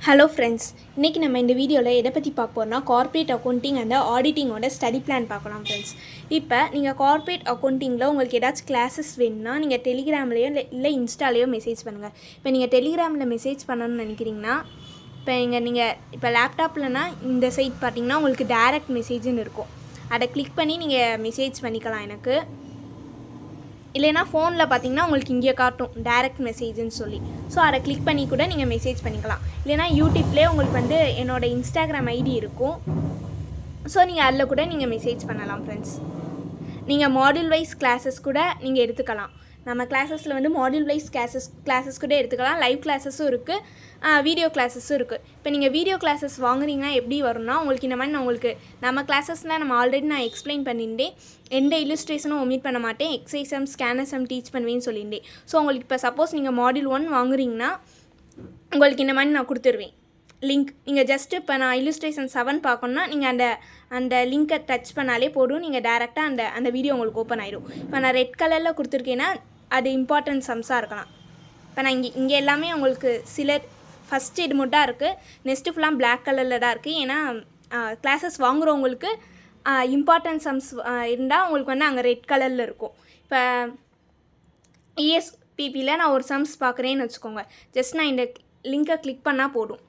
Hello friends, இன்றைக்கி நம்ம இந்த வீடியோவில் எதை பற்றி பார்க்க போகிறோம்னா கார்ப்பரேட் அக்கௌண்டிங் அண்ட் ஆடிட்டிங்கோட ஸ்டடி பிளான் பார்க்கலாம் ஃப்ரெண்ட்ஸ். இப்போ நீங்கள் கார்ப்பரேட் அக்கௌண்டிங்கில் உங்களுக்கு ஏதாச்சும் கிளாஸஸ் வேணும்னா நீங்கள் டெலிகிராம்லேயோ இல்லை இன்ஸ்டாலேயோ மெசேஜ் பண்ணுங்கள். இப்போ நீங்கள் டெலிகிராமில் மெசேஜ் பண்ணணும்னு நினைக்கிறீங்கன்னா இப்போ லேப்டாப்லனா இந்த சைட் பார்த்தீங்கன்னா உங்களுக்கு டைரக்ட் மெசேஜ்னு இருக்கும். அதை கிளிக் பண்ணி நீங்கள் மெசேஜ் பண்ணிக்கலாம் எனக்கு. இல்லைனா ஃபோனில் பார்த்தீங்கன்னா உங்களுக்கு இங்கே காட்டும் டைரக்ட் மெசேஜ்னு சொல்லி. ஸோ அதை கிளிக் பண்ணி கூட நீங்கள் மெசேஜ் பண்ணிக்கலாம். இல்லைனா யூடியூப்லேயே உங்களுக்கு என்னோடய இன்ஸ்டாகிராம் ஐடி இருக்கும். ஸோ நீங்கள் அதில் கூட நீங்கள் மெசேஜ் பண்ணலாம் ஃப்ரெண்ட்ஸ். நீங்கள் மாடியூல் வைஸ் கிளாஸஸ் கூட நீங்கள் எடுத்துக்கலாம். நம்ம கிளாஸஸில் மாடியூல் வைஸ் கிளாஸஸ் கூட எடுத்துக்கலாம். லைவ் கிளாஸஸும் இருக்குது, வீடியோ கிளாஸஸும் இருக்குது. இப்போ நீங்கள் வீடியோ கிளாஸஸ் வாங்குறீங்கன்னா எப்படி வரும்னா உங்களுக்கு இந்த மாதிரி நம்ம கிளாஸஸில் நம்ம ஆல்ரெடி நான் எக்ஸ்பிளைன் பண்ணியிருந்தேன். எந்த இல்லுஸ்ட்ரேஷனும் ஒமிட் பண்ண மாட்டேன். எக்ஸைசம் ஸ்கேனர்ஸம் டீச் பண்ணுவேன்னு சொல்லியிருந்தேன். ஸோ உங்களுக்கு இப்போ சப்போஸ் நீங்கள் மாடியூல் 1 வாங்குறீங்கன்னா உங்களுக்கு இந்த மாதிரி நான் கொடுத்துருவேன் லிங்க். நீங்கள் ஜஸ்ட்டு இப்போ நான் இல்லுஸ்ட்ரேஷன் 7 பார்க்கணுன்னா நீங்கள் அந்த லிங்க்கை டச் பண்ணாலே போதும். நீங்கள் டேரெக்டாக அந்த வீடியோ உங்களுக்கு ஓப்பன் ஆகிடும். இப்போ நான் ரெட் கலரில் கொடுத்துருக்கேன்னா அது இம்பார்ட்டன்ட் சம்ஸாக இருக்கலாம். இப்போ நான் இங்கே எல்லாமே உங்களுக்கு ஃபஸ்ட்டு இது மட்டும் தான் இருக்குது. நெக்ஸ்ட்டு ஃபுல்லாக பிளாக் கலரில் தான் இருக்குது. ஏன்னா கிளாஸஸ் வாங்குகிறவங்களுக்கு இம்பார்ட்டன்ட் சம்ஸ் இருந்தால் உங்களுக்கு அங்கே ரெட் கலரில் இருக்கும். இப்போ இஎஸ்பிபியில் நான் ஒரு சம்ஸ் பார்க்குறேன்னு வச்சுக்கோங்க. ஜஸ்ட் நான் இந்த லிங்க்கை கிளிக் பண்ணால் போதும்,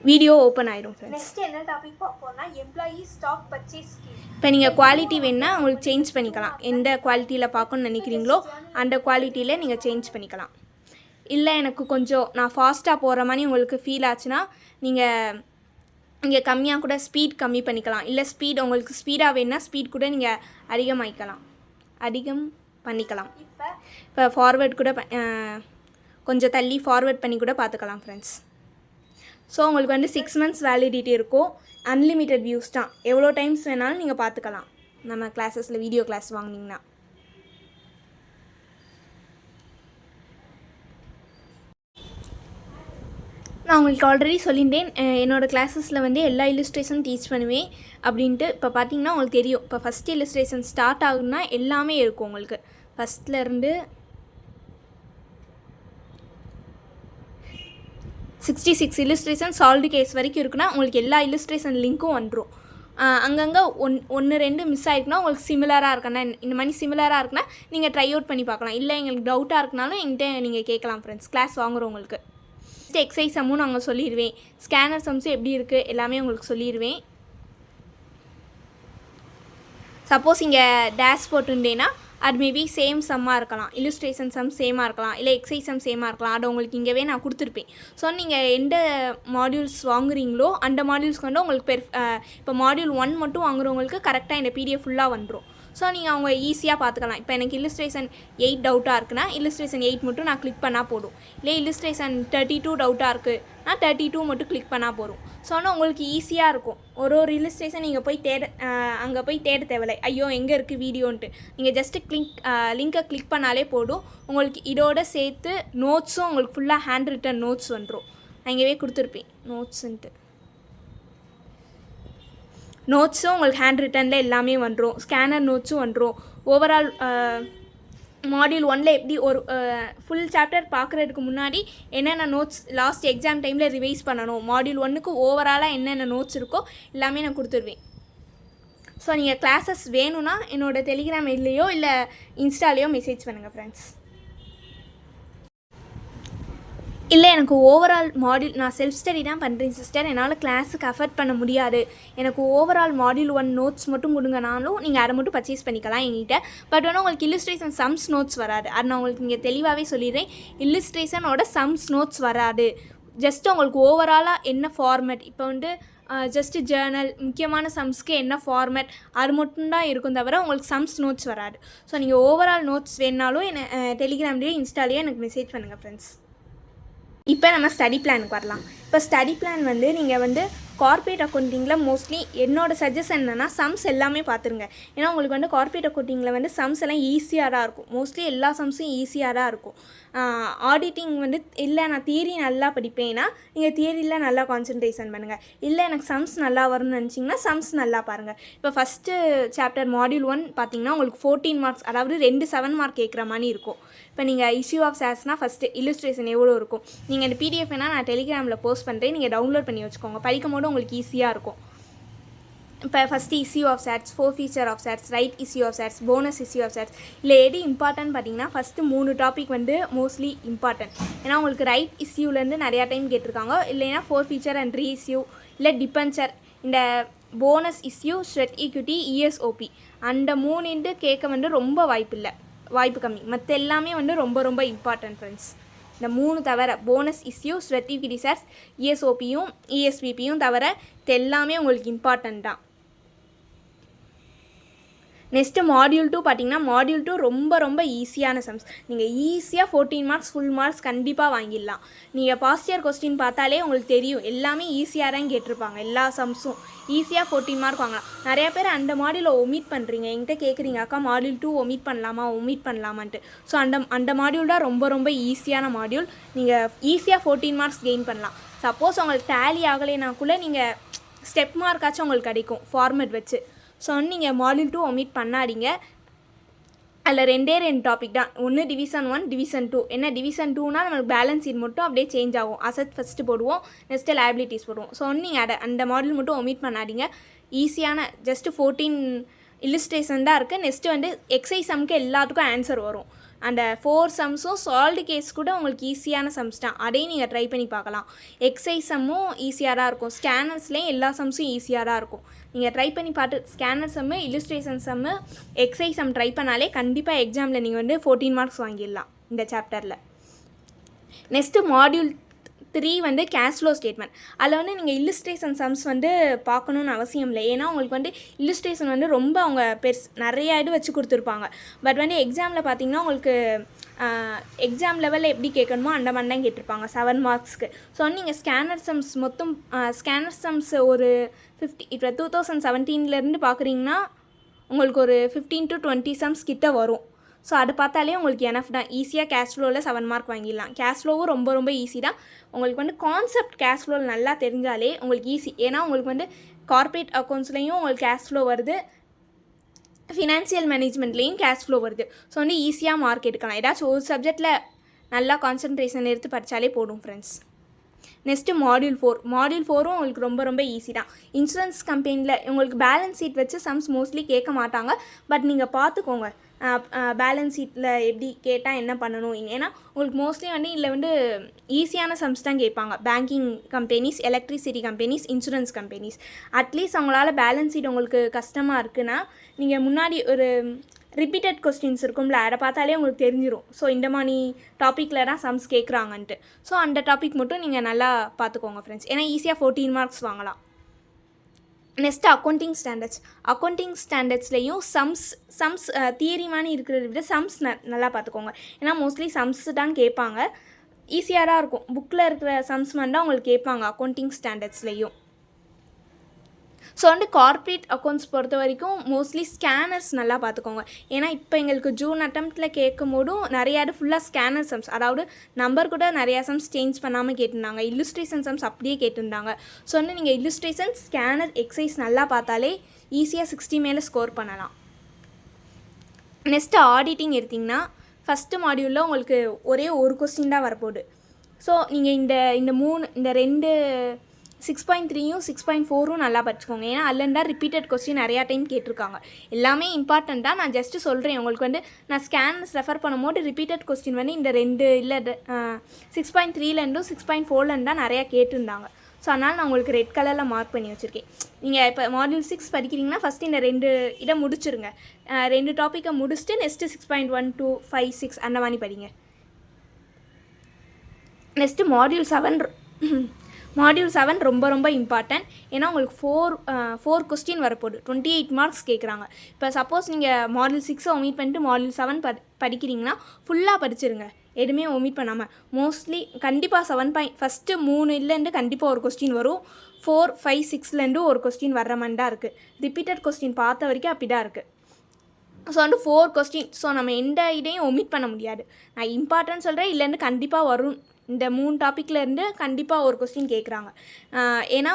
வீடியோ ஓப்பன் ஆயிடும் ஃப்ரெண்ட்ஸ். நெக்ஸ்ட் என்ன டாபிக் பார்ப்போம்னா எம்ப்ளாயி ஸ்டாக் பர்ச்சேஸ் ஸ்கீம். இப்போ நீங்கள் குவாலிட்டி வேணுன்னா உங்களுக்கு சேஞ்ச் பண்ணிக்கலாம். எந்த குவாலிட்டியில் பார்க்கணுன்னு நினைக்கிறீங்களோ அந்த குவாலிட்டியில் நீங்கள் சேஞ்ச் பண்ணிக்கலாம். இல்லை எனக்கு கொஞ்சம் நான் ஃபாஸ்ட்டாக போகிற மாதிரி உங்களுக்கு ஃபீல் ஆச்சுன்னா நீங்கள் இங்கே கம்மியாக கூட ஸ்பீட் கம்மி பண்ணிக்கலாம். இல்லை ஸ்பீட் உங்களுக்கு ஸ்பீடாக வேணுன்னா ஸ்பீட் கூட நீங்கள் அதிகம் பண்ணிக்கலாம். இப்போ ஃபார்வேர்ட் கூட கொஞ்சம் தள்ளி ஃபார்வேர்ட் பண்ணி கூட பார்த்துக்கலாம் ஃப்ரெண்ட்ஸ். ஸோ உங்களுக்கு 6 months வேலிடிட்டி இருக்கும். அன்லிமிட்டட் வியூஸ் தான். எவ்வளோ டைம்ஸ் வேணாலும் நீங்கள் பார்த்துக்கலாம் நம்ம கிளாஸஸில் வீடியோ கிளாஸ் வாங்கினீங்கன்னா. நான் உங்களுக்கு ஆல்ரெடி சொல்லியிருந்தேன் என்னோடய கிளாஸஸில் எல்லா இல்லுஸ்ட்ரேஷனும் டீச் பண்ணுவேன் அப்படின்ட்டு. இப்போ பார்த்தீங்கன்னா உங்களுக்கு தெரியும். இப்போ ஃபஸ்ட் இல்லுஸ்ட்ரேஷன் ஸ்டார்ட் ஆகுதுன்னா எல்லாமே இருக்கும் உங்களுக்கு. ஃபஸ்ட்லேருந்து 66 இல்லுஸ்ட்ரேஷன் சால்வ்டு கேஸ் வரைக்கும் இருக்குன்னா உங்களுக்கு எல்லா இல்லுஸ்ட்ரேஷன் லிங்க்கும் வந்துடும். அங்கங்கே 1-2 மிஸ் ஆகிருக்குன்னா உங்களுக்கு சிமிலராக இருக்குன்னா இந்த மாதிரி சிமிலராக இருக்குன்னா நீங்கள் ட்ரை அவுட் பண்ணி பார்க்கலாம். இல்லை எங்களுக்கு டவுட்டாக இருக்குனாலும் என்கிட்ட நீங்கள் கேட்கலாம் ஃப்ரெண்ட்ஸ். கிளாஸ் வாங்குறவங்களுக்கு எக்ஸைஸ் சம்மும் நாங்கள் சொல்லிடுவேன். ஸ்கேனர் சம்ஸும் எப்படி இருக்குது எல்லாமே உங்களுக்கு சொல்லிடுவேன். சப்போஸ் இங்கே டேஷ் போட்டுருந்தேன்னா அது மேபி சேம் சம்மாக இருக்கலாம். இல்லுஸ்ட்ரேஷன் சம் சேமாக இருக்கலாம். இல்லை எக்ஸைஸ் சம் சேமாக இருக்கலாம். அது உங்களுக்கு இங்கேவே நான் கொடுத்துருப்பேன். ஸோ நீங்கள் எந்த மாடியூல்ஸ் வாங்குறீங்களோ அந்த மாடியூல்ஸ்க்கு உங்களுக்கு இப்போ மாடியூல் 1 மட்டும் வாங்குறவங்களுக்கு கரெக்டாக இந்த பிடிஎஃப் ஃபுல்லாக வந்துடும். ஸோ நீங்கள் அவங்க ஈஸியாக பார்த்துக்கலாம். இப்போ எனக்கு இல்லுஸ்ட்ரேஷன் 8 டவுட்டாக இருக்குன்னா இல்லுஸ்ட்ரேஷன் 8 மட்டும் நான் கிளிக் பண்ணால் போதும். இல்லை இல்லுஸ்ட்ரேஷன் 32 டவுட்டாக இருக்குன்னா 32 மட்டும் கிளிக் பண்ணால் போதும். ஸோ ஆனால் உங்களுக்கு ஈஸியாக இருக்கும். ஒரு இல்லுஸ்ட்ரேஷன் நீங்கள் போய் அங்கே போய் தேட தேவையில்லை. ஐயோ எங்கே இருக்குது வீடியோன்ட்டு. நீங்கள் ஜஸ்ட்டு லிங்கை கிளிக் பண்ணாலே போதும். உங்களுக்கு இதோட சேர்த்து நோட்ஸும் உங்களுக்கு ஃபுல்லாக ஹேண்ட் ரிட்டன் நோட்ஸ் வந்துடும். நான் இங்கேவே கொடுத்துருப்பேன் நோட்ஸும் உங்களுக்கு ஹேண்ட் ரிட்டனில் எல்லாமே வந்துடும். ஸ்கேனர் நோட்ஸும் வந்துடும். ஓவரால் மாடியூல் 1 எப்படி ஒரு ஃபுல் சாப்டர் பார்க்குறதுக்கு முன்னாடி என்னென்ன நோட்ஸ் லாஸ்ட் எக்ஸாம் டைமில் ரிவைஸ் பண்ணணும், மாடியூல் 1க்கு ஓவராலாக என்னென்ன நோட்ஸ் இருக்கோ எல்லாமே நான் கொடுத்துருவேன். ஸோ நீங்கள் கிளாஸஸ் வேணும்னா என்னோடய டெலிகிராம் ஐடிலையோ இல்லை இன்ஸ்டாலேயோ மெசேஜ் பண்ணுங்கள் ஃப்ரெண்ட்ஸ். இல்லை எனக்கு ஓவரால் மாடியூல் நான் செல்ஃப் ஸ்டடி தான் பண்ணுறேன் சிஸ்டர், என்னால் கிளாஸுக்கு அஃபர்ட் பண்ண முடியாது, எனக்கு ஓவரால் மாடியூல் 1 நோட்ஸ் மட்டும் கொடுங்கனாலும் நீங்கள் அதை மட்டும் பர்ச்சேஸ் பண்ணிக்கலாம் என்கிட்ட. பட் உங்களுக்கு இல்லுஸ்ட்ரேஷன் சம்ஸ் நோட்ஸ் வராது. அது நான் உங்களுக்கு இங்கே தெளிவாகவே சொல்லிடுறேன். இல்லுஸ்ட்ரேஷனோட சம்ஸ் நோட்ஸ் வராது. ஜஸ்ட்டு உங்களுக்கு ஓவராலாக என்ன ஃபார்மேட், இப்போ ஜஸ்ட்டு ஜேர்னல் முக்கியமான சம்ஸ்க்கு என்ன ஃபார்மேட் அது மட்டும்தான் இருக்கும் தவிர உங்களுக்கு சம்ஸ் நோட்ஸ் வராது. ஸோ நீங்கள் ஓவரால் நோட்ஸ் வேணுனாலும் டெலிகிராம்லேயோ இன்ஸ்டாலேயோ எனக்கு மெசேஜ் பண்ணுங்கள் ஃப்ரெண்ட்ஸ். இப்போ நம்ம ஸ்டடி பிளானுக்கு வரலாம். இப்போ ஸ்டடி பிளான் நீங்கள் கார்ப்பரேட் அக்கௌண்டிங்கில் மோஸ்ட்லி என்னோடய சஜஷன் என்னென்னா சம்ஸ் எல்லாமே பார்த்துருங்க. ஏன்னா உங்களுக்கு கார்ப்பரேட் அக்கௌண்டிங்கில் சம்ஸ் எல்லாம் ஈஸியாக தான் இருக்கும். மோஸ்ட்லி எல்லா சம்ஸும் ஈஸியாக தான் இருக்கும். ஆடிட்டிங் வந்து இல்லை நான் தியரி நல்லா படிப்பேன்னா நீங்கள் தியரியில் நல்லா கான்சன்ட்ரேஷன் பண்ணுங்கள். இல்லை எனக்கு சம்ஸ் நல்லா வரும்னு நினச்சிங்கன்னா சம்ஸ் நல்லா பாருங்கள். இப்போ ஃபஸ்ட்டு சாப்டர் மாடியூல் 1 பார்த்தீங்கன்னா உங்களுக்கு 14 மார்க்ஸ், அதாவது 2 7 மார்க் கேட்குற மாதிரி இருக்கும். இப்போ நீங்கள் இஷ்யூ ஆஃப் ஷேர்ஸ்னால் ஃபஸ்ட்டு இல்லுஸ்ட்ரேஷன் எவ்வளோ இருக்கும், நீங்கள் இந்த பிடிஎஃப் வேணால் நான் டெலிகிராமில் போஸ்ட் பண்ணுறேன், நீங்கள் டவுன்லோட் பண்ணி வச்சுக்கோங்க. படிக்கும் போது உங்களுக்கு ஈஸியாக இருக்கும். இப்போ first issue of shares, 4 feature of shares, right issue of shares, bonus issue of shares. இல்லை எது இம்பார்ட்டன்ட் பார்த்தீங்கன்னா ஃபஸ்ட்டு 3 டாபிக் வந்து மோஸ்ட்லி இம்பார்ட்டன்ட். ஏன்னா உங்களுக்கு ரைட் இஷ்யூலேருந்து நிறையா டைம் கேட்டிருக்காங்க. இல்லைன்னா 4 ஃபீச்சர் அண்ட் ரீஇஷ்யூ, இல்லை டிபென்ச்சர், இந்த bonus issue, sweat equity, ESOP அந்த 3 கேட்க வந்து ரொம்ப வாய்ப்பு கம்மி. மற்ற எல்லாமே வந்து ரொம்ப ரொம்ப இம்பார்ட்டன்ட் ஃப்ரெண்ட்ஸ். இந்த 3 தவிர bonus issue, sweat equity shares, இஎஸ்ஓபியும் இஎஸ்பிபியும் தவிர இது எல்லாமே உங்களுக்கு இம்பார்ட்டன்ட் தான். நெக்ஸ்ட்டு மாடியூல் 2 பார்த்தீங்கன்னா மாடியூல் 2 ரொம்ப ரொம்ப ஈஸியான சம்ஸ். நீங்கள் ஈஸியாக 14 மார்க்ஸ் ஃபுல் மார்க்ஸ் கண்டிப்பாக வாங்கிடலாம். நீங்கள் பாஸ்ட் இயர் கொஸ்டின் பார்த்தாலே உங்களுக்கு தெரியும் எல்லாமே ஈஸியாக தான் கேட்டிருப்பாங்க. எல்லா சம்ஸும் ஈஸியாக 14 மார்க் வாங்கலாம். நிறையா பேர் அந்த மாடியூலை ஒமிட் பண்ணுறீங்க, என்கிட்ட கேட்குறீங்க அக்கா மாடியூல் 2 ஒமிட் பண்ணலாமான்ட்டு. ஸோ அந்த மாடியூல் தான் ரொம்ப ரொம்ப ஈஸியான மாடியூல். நீங்கள் ஈஸியாக 14 மார்க்ஸ் கெயின் பண்ணலாம். சப்போஸ் உங்களுக்கு டேலி ஆகலைன்னா கூட நீங்கள் ஸ்டெப் மார்க்காச்சும் உங்களுக்கு கிடைக்கும் ஃபார்மேட் வச்சு. ஸோ நீங்கள் மாடியூல் 2 ஒமிட் பண்ணாதீங்க. அதில் 2 டாபிக் தான், ஒன்று டிவிஷன் 1 டிவிஷன் 2. என்ன டிவிஷன் 2னா நம்மளுக்கு பேலன்ஸ் ஷீட் மட்டும் அப்படியே சேஞ்ச் ஆகும். அசட் ஃபஸ்ட்டு போடுவோம், நெக்ஸ்ட்டு லைபிலிட்டிஸ் போடுவோம். ஸோ நீங்கள் அந்த மாடியூல் மட்டும் ஒமிட் பண்ணாதீங்க. ஈஸியான ஜஸ்ட்டு 14 இல்லுஸ்ட்ரேஷன் தான் இருக்குது. நெக்ஸ்ட்டு வந்து எக்ஸைஸ் சம்க்கு எல்லாத்துக்கும் ஆன்சர் வரும். அந்த 4 சம்ஸும் சால்வ்டு கேஸ் கூட உங்களுக்கு ஈஸியான சம்ஸ் தான், அதையும் நீங்கள் ட்ரை பண்ணி பார்க்கலாம். எக்ஸைஸ் சம்மும் ஈஸியாக தான் இருக்கும். ஸ்கேனர்ஸ்லேயும் எல்லா சம்ஸும் ஈஸியாக தான் இருக்கும். நீங்கள் ட்ரை பண்ணி பார்த்து ஸ்கேனர் சம்மு, இல்லுஸ்ட்ரேஷன் சம்மு, எக்ஸைஸ் சம் ட்ரை பண்ணாலே கண்டிப்பாக எக்ஸாமில் நீங்கள் வந்து 14 மார்க்ஸ் வாங்கிடலாம் இந்த சாப்டரில். நெக்ஸ்ட்டு மாடியூல் 3 வந்து கேஷ் ஃப்ளோ ஸ்டேட்மெண்ட். அதில் வந்து நீங்கள் இல்லுஸ்ட்ரேஷன் சம்ஸ் வந்து பார்க்கணுன்னு அவசியம் இல்லை. ஏன்னா உங்களுக்கு வந்து இல்லுஸ்ட்ரேஷன் வந்து ரொம்ப அவங்க நிறையா இது வச்சு கொடுத்துருப்பாங்க. பட் வந்து எக்ஸாமில் பார்த்தீங்கன்னா உங்களுக்கு எக்ஸாம் லெவலில் எப்படி கேட்கணுமோ அந்த மாதிரி தான் கேட்டிருப்பாங்க 7 மார்க்ஸ்க்கு. ஸோ வந்து நீங்கள் ஸ்கேனர் சம்ஸ் மொத்தம் ஸ்கேனர் சம்ஸ் ஒரு 50 இப்போ 2017 பார்க்குறீங்கன்னா உங்களுக்கு ஒரு 15 to 20 சம்ஸ் கிட்ட வரும். ஸோ அது பார்த்தாலே உங்களுக்கு எனஃப் தான். ஈஸியாக கேஷ் ஃப்ளோவில் 7 மார்க் வாங்கிடலாம். கேஷ் ஃப்ளோவும் ரொம்ப ரொம்ப ஈஸி தான். உங்களுக்கு வந்து கான்செப்ட் கேஷ் ஃப்ளோவில் நல்லா தெரிஞ்சாலே உங்களுக்கு ஈஸி. ஏன்னா உங்களுக்கு வந்து கார்ப்பரேட் அக்கௌண்ட்ஸ்லேயும் உங்களுக்கு கேஷ் ஃப்ளோ வருது, ஃபினான்ஷியல் மேனேஜ்மெண்ட்லேயும் கேஷ் ஃப்ளோ வருது. ஸோ வந்து ஈஸியாக மார்க் எடுக்கலாம். ஏதாச்சும் ஒரு சப்ஜெக்டில் நல்லா கான்சன்ட்ரேஷன் எடுத்து படித்தாலே போடும் ஃப்ரெண்ட்ஸ். நெக்ஸ்ட்டு மாடியூல் 4ம் உங்களுக்கு ரொம்ப ரொம்ப ஈஸி தான். இன்சூரன்ஸ் கம்பெனியில் உங்களுக்கு பேலன்ஸ் ஷீட் வச்சு சம்ஸ் மோஸ்ட்லி கேட்க மாட்டாங்க. பட் நீங்கள் பார்த்துக்கோங்க பேலன்ஸ் ஷீட்டில் எப்படி கேட்டால் என்ன பண்ணணும். ஏன்னா உங்களுக்கு மோஸ்ட்லி வந்து இதில் வந்து ஈஸியான சம்ஸ் தான் கேட்பாங்க. Banking companies, electricity companies, insurance companies. At least அவங்களால பேலன்ஸ் ஷீட் உங்களுக்கு கஷ்டமாக இருக்குன்னா நீங்கள் முன்னாடி ஒரு ரிப்பீட்டட் கொஸ்டின்ஸ் இருக்கும்ல, அதை பார்த்தாலே உங்களுக்கு தெரிஞ்சிடும். ஸோ இந்த மாதிரி டாப்பிக்கில் தான் சம்ஸ் கேட்குறாங்கன்ட்டு. ஸோ அந்த டாபிக் மட்டும் நீங்கள் நல்லா பார்த்துக்கோங்க ஃப்ரெண்ட்ஸ். ஏன்னா ஈஸியாக 14 மார்க்ஸ் வாங்கலாம். நெக்ஸ்ட்டு அக்கௌண்டிங் ஸ்டாண்டர்ட்ஸ்லேயும் சம்ஸ் தியரிமான இருக்கிறத விட சம்ஸ் நல்லா பார்த்துக்கோங்க. ஏன்னா மோஸ்ட்லி சம்ஸ் தான் கேட்பாங்க. ஈஸியாக தான் இருக்கும். புக்கில் இருக்கிற சம்ஸ் தான் உங்களுக்கு கேட்பாங்க அக்கௌண்டிங் ஸ்டாண்டர்ட்ஸ்லேயும். ஸோ வந்து கார்ப்பரேட் அக்கௌண்ட்ஸ் பொறுத்த வரைக்கும் மோஸ்ட்லி ஸ்கேனர்ஸ் நல்லா பார்த்துக்கோங்க. ஏன்னா இப்போ எங்களுக்கு ஜூன் அட்டம்ப்டில் கேட்கும் போதும் நிறையா ஃபுல்லாக ஸ்கேனர் சம்ஸ், அதாவது நம்பர் கூட நிறையா சம்ஸ் சேஞ்ச் பண்ணாமல் கேட்டிருந்தாங்க. இல்லுஸ்ட்ரேஷன் சம்ஸ் அப்படியே கேட்டிருந்தாங்க. ஸோ வந்து நீங்கள் இல்லுஸ்ட்ரேஷன், ஸ்கேனர், எக்ஸைஸ் நல்லா பார்த்தாலே ஈஸியாக 60 மேலே ஸ்கோர் பண்ணலாம். நெக்ஸ்ட்டு ஆடிட்டிங் எடுத்திங்கன்னா ஃபஸ்ட்டு மாடியூலில் உங்களுக்கு ஒரே ஒரு கொஸ்டின் தான் வரப்போகுது. ஸோ நீங்கள் இந்த 2 6.3யும் 6.4ம் நல்லா படிச்சுக்கோங்க. ஏன்னா அதுலேருந்தா ரிப்பீட்டட் கொஸ்டின் நிறையா டைம் கேட்டிருக்காங்க. எல்லாமே இம்பார்ட்டன்ட் தான். நான் ஜஸ்ட்டு சொல்கிறேன் உங்களுக்கு வந்து நான் ஸ்கேன்ஸ் ரெஃபர் பண்ணும்போது ரிப்பீட்டட் கொஸ்டின் வந்து இந்த 2 இல்லை 6.3லேருந்தும் 6.4லேருந்து தான் நிறையா கேட்டிருந்தாங்க. ஸோ அதனால் நான் உங்களுக்கு ரெட் கலரில் மார்க் பண்ணி வச்சுருக்கேன். நீங்கள் இப்போ மாடியூல் 6 படிக்கிறீங்கன்னா ஃபஸ்ட்டு இந்த 2 இதை முடிச்சுருங்க. 2 டாப்பிக்கை முடிச்சுட்டு நெக்ஸ்ட்டு 6.1, 2, 5, 6 அந்த மாதிரி படிங்க. நெக்ஸ்ட்டு மாடியூல் 7 ரொம்ப ரொம்ப இம்பார்ட்டன்ட். ஏன்னா உங்களுக்கு 4 கொஸ்டின் வரப்போகுது. 28 மார்க்ஸ் கேட்குறாங்க. இப்போ சப்போஸ் நீங்கள் மாடியூல் 6 ஒமிட் பண்ணிட்டு மாடியூல் 7 படிக்கிறீங்கன்னா ஃபுல்லாக படிச்சிருங்க, எதுவுமே ஒமிட் பண்ணாமல். மோஸ்ட்லி கண்டிப்பாக ஃபஸ்ட்டு 3லேருந்து கண்டிப்பாக ஒரு கொஸ்டின் வரும். 4, 5, 6லேருந்து ஒரு கொஸ்டின் வர்ற மாதிரி தான் இருக்குது. ரிப்பீட்டட் கொஸ்டின் பார்த்த வரைக்கும் அப்படி தான் இருக்குது. ஸோ வந்து 4 கொஸ்டின். ஸோ நம்ம எந்த இதையும் ஒமிட் பண்ண முடியாது. நான் இம்பார்ட்டன்ட் சொல்கிறேன், இல்லைன்னு கண்டிப்பாக வரும். இந்த 3 டாப்பிக்லேருந்து கண்டிப்பாக ஒரு கொஸ்டின் கேட்குறாங்க. ஏன்னா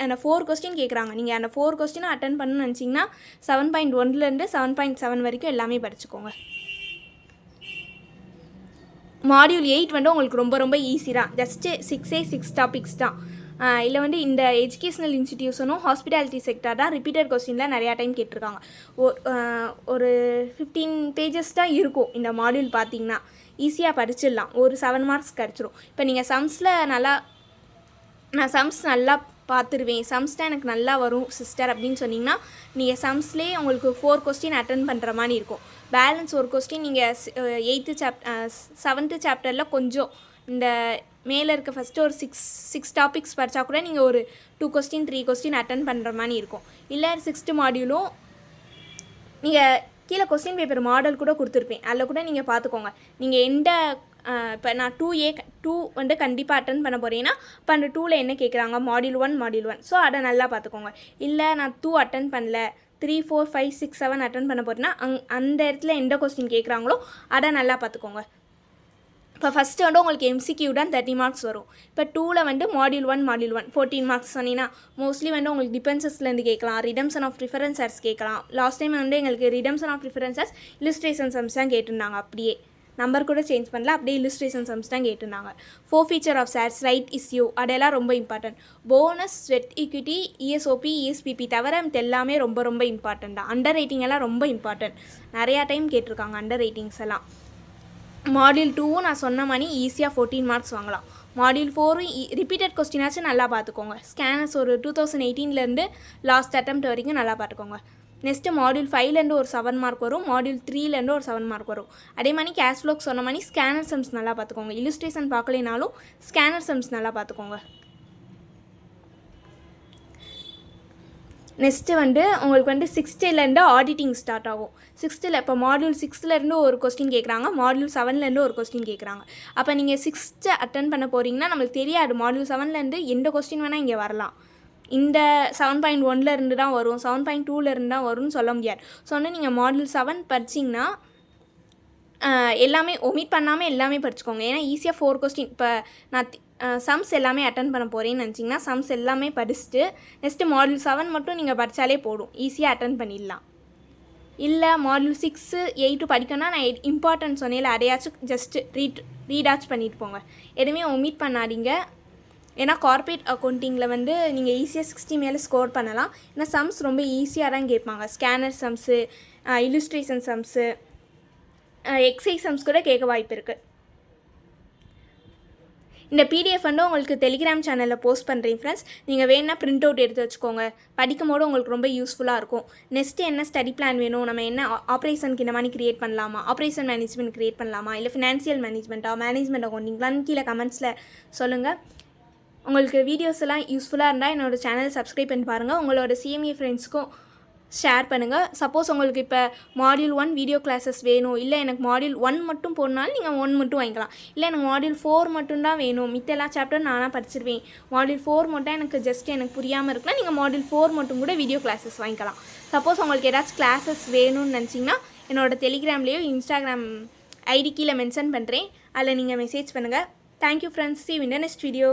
அந்த 4 கொஸ்டின் கேட்குறாங்க. நீங்கள் அந்த 4 கொஸ்டினை அட்டன் பண்ணணும்னு நினச்சிங்கன்னா 7.1லேருந்து 7.7 வரைக்கும் எல்லாமே படிச்சுக்கோங்க. மாடியூல் 8 வந்து உங்களுக்கு ரொம்ப ரொம்ப ஈஸி தான். ஜஸ்ட்டு 6 டாபிக்ஸ் தான். இல்லை வந்து இந்த எஜுகேஷ்னல் இன்ஸ்டிடியூஷனும் ஹாஸ்பிட்டாலிட்டி செக்டார் தான் ரிப்பீட்டட் கொஸ்டினில் நிறையா டைம் கேட்டிருக்காங்க. ஒரு 15 பேஜஸ் தான் இருக்கும் இந்த மாடியூல். பார்த்தீங்கன்னா ஈஸியாக படிச்சிடலாம். ஒரு 7 மார்க்ஸ் கிடச்சிரும். இப்போ நீங்கள் நான் சம்ஸ் நல்லா பார்த்துருவேன், சம்ஸ் தான் எனக்கு நல்லா வரும் சிஸ்டர் அப்படின்னு சொன்னிங்கன்னா நீங்கள் சம்ஸ்லேயே உங்களுக்கு 4 கொஸ்டின் அட்டன் பண்ணுற மாதிரி இருக்கும். பேலன்ஸ் ஒரு கொஸ்டின் நீங்கள் 7th சாப்டரில் கொஞ்சம் இந்த மேலே இருக்க ஃபஸ்ட்டு ஒரு 6 டாபிக்ஸ் படித்தா கூட நீங்கள் ஒரு 2 கொஸ்டின் 3 கொஸ்டின் அட்டன் பண்ணுற மாதிரி இருக்கும். இல்லை 6th மாடியூலும் நீங்கள் கீழே கொஸ்டின் பேப்பர் மாடல் கூட கொடுத்துருப்பேன், அதில் கூட நீங்கள் பார்த்துக்கோங்க. நீங்கள் எந்த இப்போ நான் 2 வந்து கண்டிப்பாக அட்டன் பண்ண போகிறேன்னா இப்போ அந்த 2ல் என்ன கேட்குறாங்க, மாடியூல் 1. ஸோ அதை நல்லா பார்த்துக்கோங்க. இல்லை நான் 2 அட்டன் பண்ணல, 3, 4, 5, 6, 7 அட்டன் பண்ண போகிறேன்னா அந்த இடத்துல எந்த கொஸ்டின் கேட்குறாங்களோ அதை நல்லா பார்த்துக்கோங்க. இப்போ ஃபஸ்ட்டு வந்து உங்களுக்கு MCQ தான் 30 மார்க்ஸ் வரும். இப்போ 2ல் வந்து மாடியூல் 1 14 மார்க்ஸ் சொன்னீங்கன்னா மோஸ்ட்லி வந்து உங்களுக்கு டிபென்சஸ்லேருந்து கேட்கலாம், ரிடம்ஷன் ஆஃப் ப்ரிஃபரன்சர்ஸ் கேட்கலாம். லாஸ்ட் டைம் வந்து எங்களுக்கு ரிடம்ஷன் ஆஃப் ப்ரிஃபரன்சர்ஸ் இல்லுஸ்ட்ரேஷன் சம்ஸ் தான் கேட்டிருந்தாங்க. அப்படியே நம்பர் கூட சேஞ்ச் பண்ணல, அப்படியே இல்லுஸ்ட்ரேஷன் சம்ஸ் தான் கேட்டிருந்தாங்க. 4 feature of shares, right issue, அதெல்லாம் ரொம்ப important. Bonus, sweat equity, ESOP, ESPP தவிர எல்லாமே ரொம்ப ரொம்ப இம்பார்ட்டன்ட் தான். அண்டர் ரைட்டிங் எல்லாம் ரொம்ப இம்பார்ட்டன்ட். நிறையா டைம் கேட்டிருக்காங்க அண்டர் ரைட்டிங்ஸ் எல்லாம். மாடியூல் 2வும் நான் சொன்ன மாதிரி ஈஸியாக 14 மார்க்ஸ் வாங்கலாம். மாடியூல் 4ம் ரிப்பீட்டட் கொஸ்டினாச்சும் நல்லா பார்த்துக்கோங்க. ஸ்கேனர்ஸ் ஒரு 2018லேருந்து லாஸ்ட் அட்டெம்ப்ட் வரைக்கும் நல்லா பார்த்துக்கோங்க. நெக்ஸ்ட்டு மாடியூல் 5லேருந்து ஒரு 7 மார்க் வரும், மாடியூல் 3லேருந்து ஒரு 7 மார்க் வரும். அதே மாதிரி கேஷ் ஃப்ளோக்கு சொன்ன மாதிரி ஸ்கேனர் சம்ஸ் நல்லா பார்த்துக்கோங்க. இல்லுஸ்ட்ரேஷன் பார்க்கலைனாலும் ஸ்கேனர் சம்ஸ் நல்லா பார்த்துக்கோங்க. நெக்ஸ்ட்டு வந்து உங்களுக்கு வந்து 6th ஆடிட்டிங் ஸ்டார்ட் ஆகும். 6th இப்போ மாடியூல் 6லேருந்து ஒரு கொஸ்டின் கேட்குறாங்க, மாடியூல் 7லேருந்து ஒரு கொஸ்டின் கேட்குறாங்க. அப்போ நீங்கள் 6th அட்டன் பண்ண போகிறீங்கன்னா நம்மளுக்கு தெரியாது மாடியூல் 7லேருந்து எந்த கொஸ்டின் வேணால் இங்கே வரலாம். இந்த 7.1 தான் வரும், 7.2 தான் வரும்னு சொல்ல முடியாது. ஸோ வந்து நீங்கள் மாடியூல் 7 படிச்சிங்கன்னா எல்லாமே ஒமிட் பண்ணாமல் எல்லாமே படிச்சுக்கோங்க. ஏன்னா ஈஸியாக 4 கொஸ்டின். இப்போ நான் சம்ஸ் எல்லாமே அட்டன் பண்ண போகிறேன்னு நினச்சிங்கன்னா சம்ஸ் எல்லாமே படிச்சுட்டு நெக்ஸ்ட்டு மாடியூல் 7 மட்டும் நீங்கள் படித்தாலே போதும், ஈஸியாக அட்டன் பண்ணிடலாம். இல்லை மாடியூல் 6, 8 படிக்கணும்னா நான் இம்பார்ட்டன்ட் சொன்னேன், அதையாச்சும் ஜஸ்ட்டு ரீடாச் பண்ணிட்டு போங்க. எதுவுமே ஒமிட் பண்ணாதீங்க. ஏன்னா கார்ப்பரேட் அக்கௌண்டிங்கில் வந்து நீங்கள் ஈஸியாக 60 மேலே ஸ்கோர் பண்ணலாம். ஏன்னா சம்ஸ் ரொம்ப ஈஸியாக தான் கேட்பாங்க. Scanner sums, illustration sums, exercise sums கூட கேட்க வாய்ப்பு இருக்குது. இந்த PDF வந்து உங்களுக்கு டெலிகிராம் சேனலில் போஸ்ட் பண்ணுறேன் ஃப்ரெண்ட்ஸ். நீங்கள் வேணால் பிரிண்ட் அவுட் எடுத்து வச்சுக்கோங்க. படிக்கும் போது உங்களுக்கு ரொம்ப யூஸ்ஃபுல்லாக இருக்கும். நெக்ஸ்ட்டு என்ன ஸ்டடி பிளான் வேணும், நம்ம என்ன ஆப்ரேஷனுக்கு இந்த மாதிரி க்ரியேட் பண்ணலாமா, ஆப்ரேஷன் மேனேஜ்மெண்ட் க்ரியேட் பண்ணலாமா, இல்லை ஃபினான்ஷியல் மேனேஜ்மெண்ட் அக்கௌண்டிங்லாம் கீழே கமெண்ட்ஸில் சொல்லுங்கள். உங்களுக்கு வீடியோஸ் எல்லாம் யூஸ்ஃபுல்லாக இருந்தால் என்னோடய சேனல் சப்ஸ்கிரைப் பண்ணி பாருங்கள். உங்களோட CMA ஃப்ரெண்ட்ஸ்க்கும் ஷேர் பண்ணுங்கள். சப்போஸ் உங்களுக்கு இப்போ மாடியூல் 1 வீடியோ கிளாஸஸ் வேணும், இல்லை எனக்கு மாடியூல் 1 மட்டும் போடனாலும் நீங்கள் 1 மட்டும் வாங்கிக்கலாம். இல்லை எனக்கு மாடியூல் 4 மட்டும்தான் வேணும், மித்த எல்லா சாப்டரும் நானாக படிச்சிருவேன், மாடியூல் 4 மட்டும் எனக்கு புரியாமல் இருக்கலாம், நீங்கள் மாடியூல் 4 மட்டும் கூட வீடியோ கிளாஸஸ் வாங்கிக்கலாம். சப்போஸ் உங்களுக்கு ஏதாச்சும் கிளாஸஸ் வேணும்னு நினச்சிங்கன்னா என்னோடய டெலிகிராம்லேயோ இன்ஸ்டாகிராம் ID கீழே மென்ஷன் பண்ணுறேன், அதில் நீங்கள் மெசேஜ் பண்ணுங்கள். Thank you friends. See you in the next video.